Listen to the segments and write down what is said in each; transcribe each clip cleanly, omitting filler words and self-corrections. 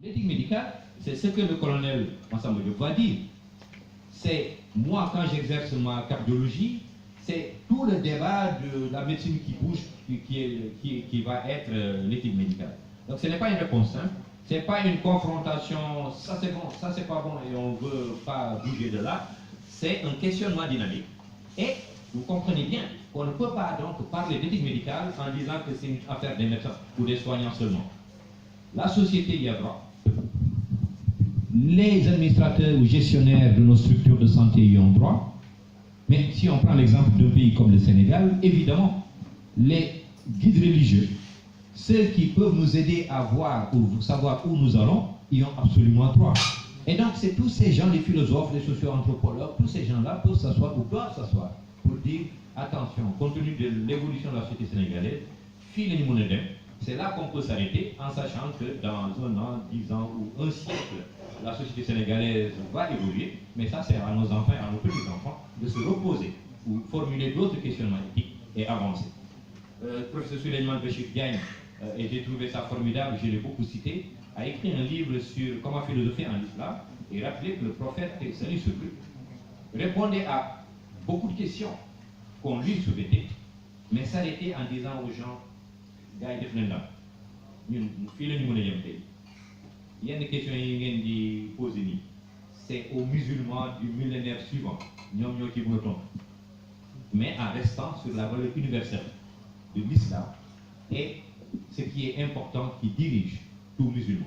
L'éthique médicale, c'est ce que le colonel Massamba Diop va dire. C'est moi, quand j'exerce ma cardiologie, c'est tout le débat de la médecine qui bouge qui va être l'éthique médicale. Donc ce n'est pas une réponse simple, ce n'est pas une confrontation, ça c'est bon, ça c'est pas bon et on ne veut pas bouger de là. C'est un questionnement dynamique. Et vous comprenez bien qu'on ne peut pas donc parler d'éthique médicale en disant que c'est une affaire des médecins ou des soignants seulement. La société y a droit. Les administrateurs ou gestionnaires de nos structures de santé y ont droit. Mais si on prend l'exemple d'un pays comme le Sénégal, évidemment, les guides religieux, ceux qui peuvent nous aider à voir ou savoir où nous allons, y ont absolument droit. Et donc, c'est tous ces gens, les philosophes, les socio-anthropologues, tous ces gens-là peuvent s'asseoir ou doivent s'asseoir pour dire, attention, compte tenu de l'évolution de la société sénégalaise, c'est là qu'on peut s'arrêter en sachant que dans 1 an, 10 ans ou un siècle, la société sénégalaise va évoluer, mais ça c'est à nos enfants et à nos petits-enfants de se reposer ou formuler d'autres questionnements éthiques et avancer. Professeur Souleymane Bachir Diagne, et j'ai trouvé ça formidable, je l'ai beaucoup cité, a écrit un livre sur comment philosopher en islam et rappelé que le prophète, salut sur lui, répondait à beaucoup de questions qu'on lui soumettait, mais s'arrêtait en disant aux gens, gars yi def nañ la ñun fii la ñu mën a yem tey yenn questions yi ngeen di poser nii c'est aux musulmans du millénaire suivant ñoom ñoo ci mën a tontu mais en restant sur la valeur universelle de l'islam et ce qui est important qui dirige tout musulman.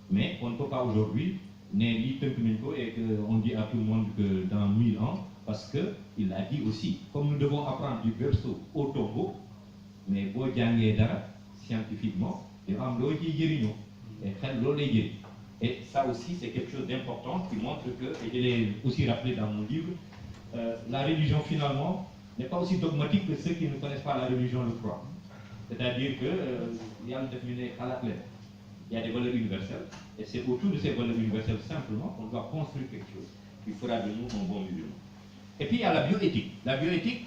Mais on ne peut pas aujourd'hui ne lii tënk nañ ko et qu'on dit à tout le monde que dans 1000 ans, parce qu'il a dit aussi, comme nous devons apprendre du berceau au tombeau, mais boo jàngee dara scientifiquement, et ça aussi c'est quelque chose d'important qui montre que, et je l'ai aussi rappelé dans mon livre, la religion finalement n'est pas aussi dogmatique que ceux qui ne connaissent pas la religion le croient. C'est-à-dire que il y a des valeurs universelles, et c'est autour de ces valeurs universelles simplement qu'on doit construire quelque chose qui fera de nous un bon musulman. Et puis il y a la bioéthique. La bioéthique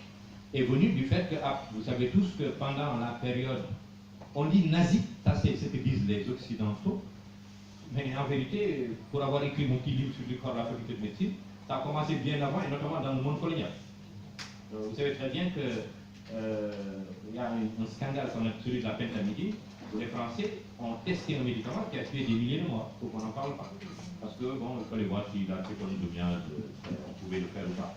est venue du fait que, vous savez tous que pendant la période, on dit nazi, ça c'est ce que disent les Occidentaux, mais en vérité, pour avoir écrit mon petit livre sur l'histoire de la faculté de médecine, ça a commencé bien avant, et notamment dans le monde colonial. Vous savez très bien que y a un scandale comme celui de la pentamidine, où les Français ont testé un médicament qui a tué des milliers de morts, il faut qu'on n'en parle pas. Parce que, bon, il fallait voir si la trichotillomyase, on pouvait le faire ou pas.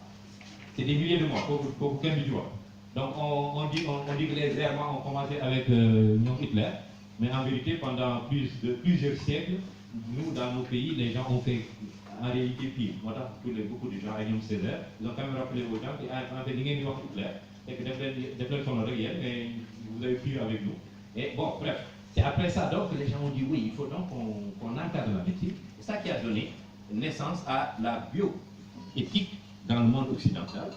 C'est des milliers de morts, pour aucun du vois. Donc on dit que les Allemands ont commencé avec Hitler, mais en vérité, pendant plusieurs siècles, nous, dans nos pays, les gens ont fait en réalité pire. Moi, beaucoup de gens, Agnès Césaire, ils ont quand même rappelé aux gens qu'en fait, Hitler, et que Hitler sont réels, mais vous avez pris avec nous. Et bon, bref, c'est après ça donc que les gens ont dit oui, il faut donc qu'on encadre la médecine. C'est ça qui a donné naissance à la bioéthique dans le monde occidental.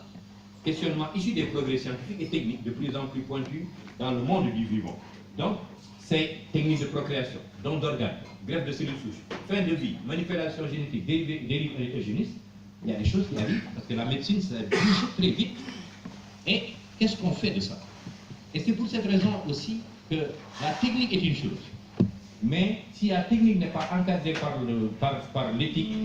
Questionnement issu des progrès scientifiques et techniques de plus en plus pointus dans le monde du vivant. Donc, c'est techniques de procréation, don d'organes, greffe de cellules souches, fin de vie, manipulation génétique, dérive eugéniste. Il y a des choses qui arrivent parce que la médecine, ça bouge très vite. Et qu'est-ce qu'on fait de ça? Et c'est pour cette raison aussi que la technique est une chose. Mais si la technique n'est pas encadrée par l'éthique,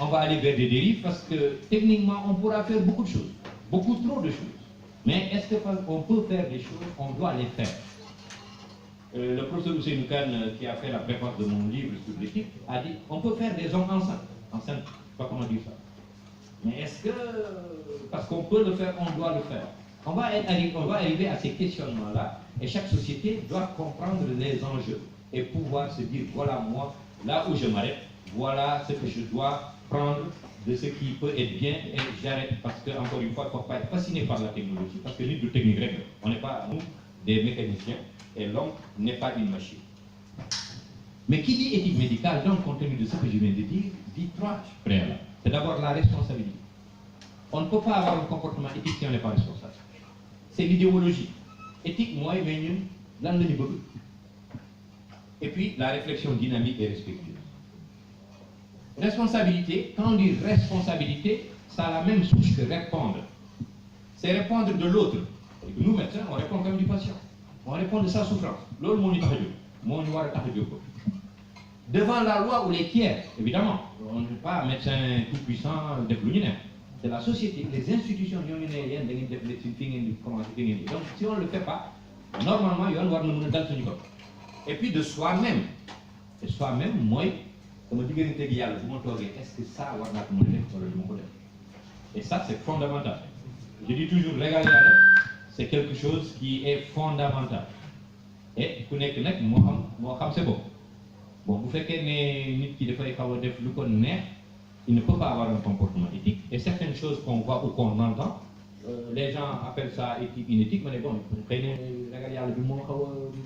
on va aller vers des dérives parce que techniquement, on pourra faire beaucoup de choses. Beaucoup trop de choses. Mais est-ce qu'on peut faire des choses? On doit les faire. Le professeur Ousseynou Kane, qui a fait la préface de mon livre sur l'éthique, a dit on peut faire des hommes enceintes. Enceintes, je ne sais pas comment dire ça. Mais est-ce que, parce qu'on peut le faire, on doit le faire? On va arriver à ces questionnements-là, et chaque société doit comprendre les enjeux et pouvoir se dire voilà moi, là où je m'arrête, voilà ce que je dois prendre de ce qui peut être bien et j'arrête parce que, encore une fois, il ne faut pas être fasciné par la technologie parce que nous, de technique règle, on n'est pas, nous, des mécaniciens et l'homme n'est pas une machine. Mais qui dit éthique médicale, donc, compte tenu de ce que je viens de dire, dit 3 préalables. C'est d'abord la responsabilité. On ne peut pas avoir un comportement éthique si on n'est pas responsable. C'est l'idéologie. Éthique, moi, et puis la réflexion dynamique et respectueuse. Responsabilité, quand on dit responsabilité, ça a la même souche que répondre. C'est répondre de l'autre. Nous, médecins, on répond comme du patient. On répond de sa souffrance. L'autre, mon devant la loi ou les tiers, évidemment. On n'est pas un médecin tout puissant de l'univers. C'est la société, les institutions, donc si on ne le fait pas, normalement, il va y avoir une date. Et puis de soi-même. Et soi-même, moi, comme je dis, est-ce que ça va être mon élève? Et ça, c'est fondamental. Je dis toujours, regarder, c'est quelque chose qui est fondamental. Et vous n'êtes que moi, c'est bon. Bon, vous faites que qui il ne peut pas avoir un comportement éthique. Et certaines choses qu'on voit ou qu'on entend, les gens appellent ça éthique, inéthique, mais bon, regardez, le monde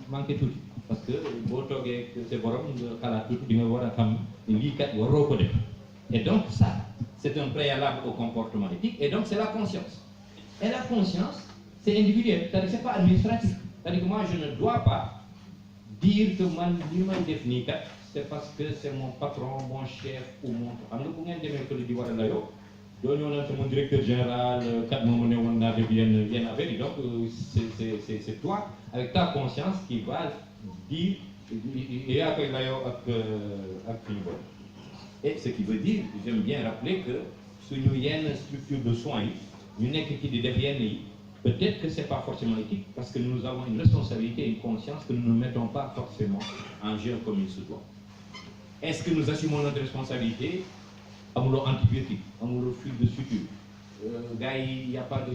manque tout. Parce que c'est bon, et donc ça, c'est un préalable au comportement éthique, et donc c'est la conscience. Et la conscience, c'est individuel, c'est-à-dire que ce n'est pas administratif. C'est-à-dire que moi, je ne dois pas dire que c'est parce que c'est mon patron, mon chef ou mon... c'est mon directeur général, 4 mois, donc c'est toi, avec ta conscience, qui va dire, et ce qui veut dire, j'aime bien rappeler que si nous y a une structure de soins, nous n'avons qui deviennent, peut-être que ce n'est pas forcément éthique, parce que nous avons une responsabilité et une conscience que nous ne mettons pas forcément en jeu comme il se doit. Est-ce que nous assumons notre responsabilité? Amoulot antibiotique, amoulot fluide de suture. Il n'y a pas de...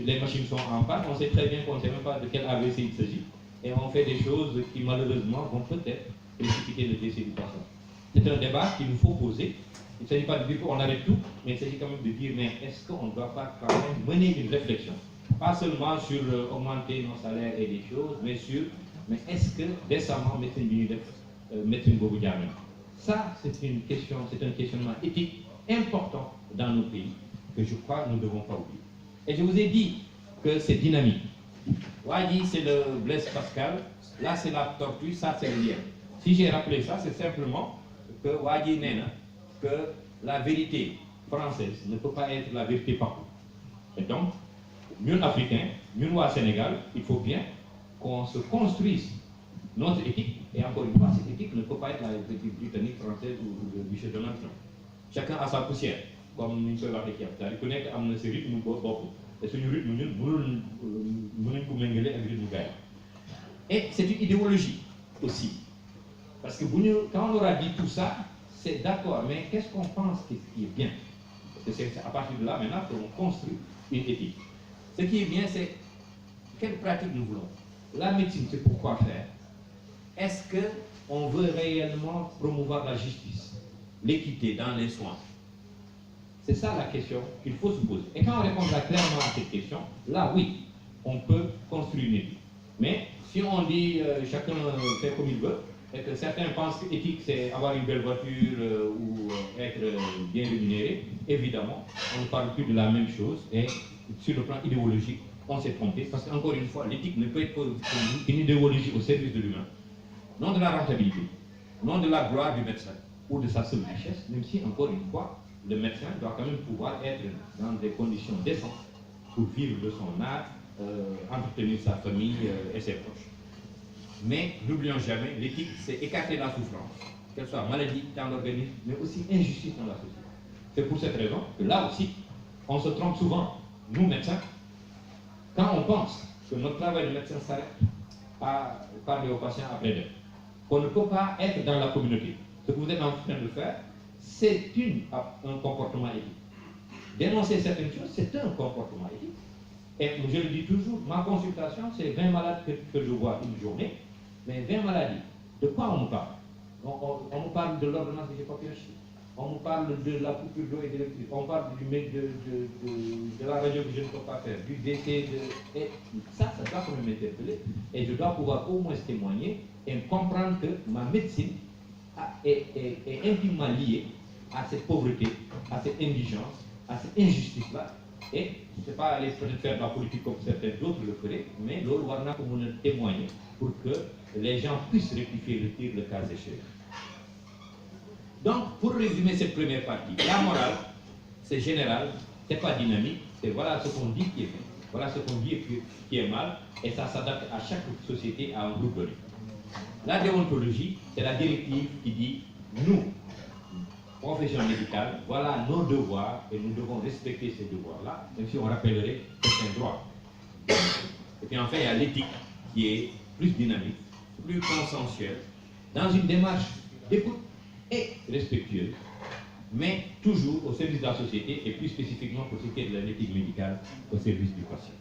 les machines sont en panne, on sait très bien qu'on ne sait même pas de quel AVC il s'agit. Et on fait des choses qui malheureusement vont peut-être précipiter le décès du patient. C'est un débat qu'il nous faut poser. Il ne s'agit pas de dire qu'on arrête tout, mais il s'agit quand même de dire, mais est-ce qu'on ne doit pas quand même mener une réflexion? Pas seulement sur augmenter nos salaires et des choses, mais sur, mais est-ce que décemment mettre une bobo diamant? Ça, c'est une question, c'est un questionnement éthique important dans nos pays, que je crois que nous ne devons pas oublier. Et je vous ai dit que c'est dynamique. Wadi, c'est le Blaise Pascal, là c'est la tortue, ça c'est le lien. Si j'ai rappelé ça, c'est simplement que Wadi Nena, que la vérité française ne peut pas être la vérité partout. Et donc, nous Africains, nous au Sénégal, il faut bien qu'on se construise notre éthique, et encore une fois, cette éthique ne peut pas être la éthique britannique, française ou de Michel Donald Trump. Chacun a sa poussière, comme nous sommes avec qui. C'est-à-dire qu'on est à ce rythme beaucoup. Et ce rythme, nous et c'est une idéologie aussi. Parce que quand on aura dit tout ça, c'est d'accord, mais qu'est-ce qu'on pense qui est bien? Parce que c'est à partir de là maintenant qu'on construit une éthique. Ce qui est bien, c'est quelle pratique nous voulons. La médecine, c'est pourquoi faire. Est-ce qu'on veut réellement promouvoir la justice, l'équité dans les soins? C'est ça la question qu'il faut se poser. Et quand on répondra clairement à cette question, là oui, on peut construire une éthique. Mais si on dit chacun fait comme il veut, et que certains pensent que l'éthique c'est avoir une belle voiture ou être bien rémunéré, évidemment, on ne parle plus de la même chose. Et sur le plan idéologique, on s'est trompé. Parce qu'encore une fois, l'éthique ne peut être qu'une idéologie au service de l'humain. Non de la rentabilité, non de la gloire du médecin ou de sa seule richesse, même si, encore une fois, le médecin doit quand même pouvoir être dans des conditions décentes pour vivre de son art, entretenir sa famille et ses proches. Mais n'oublions jamais, l'éthique, c'est écarter la souffrance, qu'elle soit maladie dans l'organisme, mais aussi injustice dans la société. C'est pour cette raison que là aussi, on se trompe souvent, nous médecins, quand on pense que notre travail de médecin s'arrête à parler aux patients après d'eux. On ne peut pas être dans la communauté. Ce que vous êtes en train de faire, c'est un comportement éthique. Dénoncer certaines choses, c'est un comportement éthique. Et je le dis toujours, ma consultation, c'est 20 malades que je vois une journée, mais 20 maladies. De quoi on me parle? On me parle de l'ordonnance que je n'ai pas pu acheter. On me parle de la coupure d'eau et d'électricité. On parle de la radio que je ne peux pas faire, du décès. Et ça doit quand même m'interpeller. Et je dois pouvoir au moins témoigner et comprendre que ma médecine est intimement liée à cette pauvreté, à cette indigence, à cette injustice-là. Et je ne sais pas aller peut-être faire de la politique comme certains d'autres le feraient, mais l'autre va nous témoigner pour que les gens puissent rectifier le tir, le cas échéant. Donc, pour résumer cette première partie, la morale, c'est général, c'est pas dynamique, c'est voilà ce qu'on dit qui est bien, voilà ce qu'on dit qui est mal, et ça s'adapte à chaque société, à un groupe donné. La déontologie, c'est la directive qui dit, nous, profession médicale, voilà nos devoirs et nous devons respecter ces devoirs-là, même si on rappellerait certains droits. Et puis enfin, il y a l'éthique qui est plus dynamique, plus consensuelle, dans une démarche d'écoute et respectueuse, mais toujours au service de la société et plus spécifiquement pour ce qui est de l'éthique médicale au service du patient.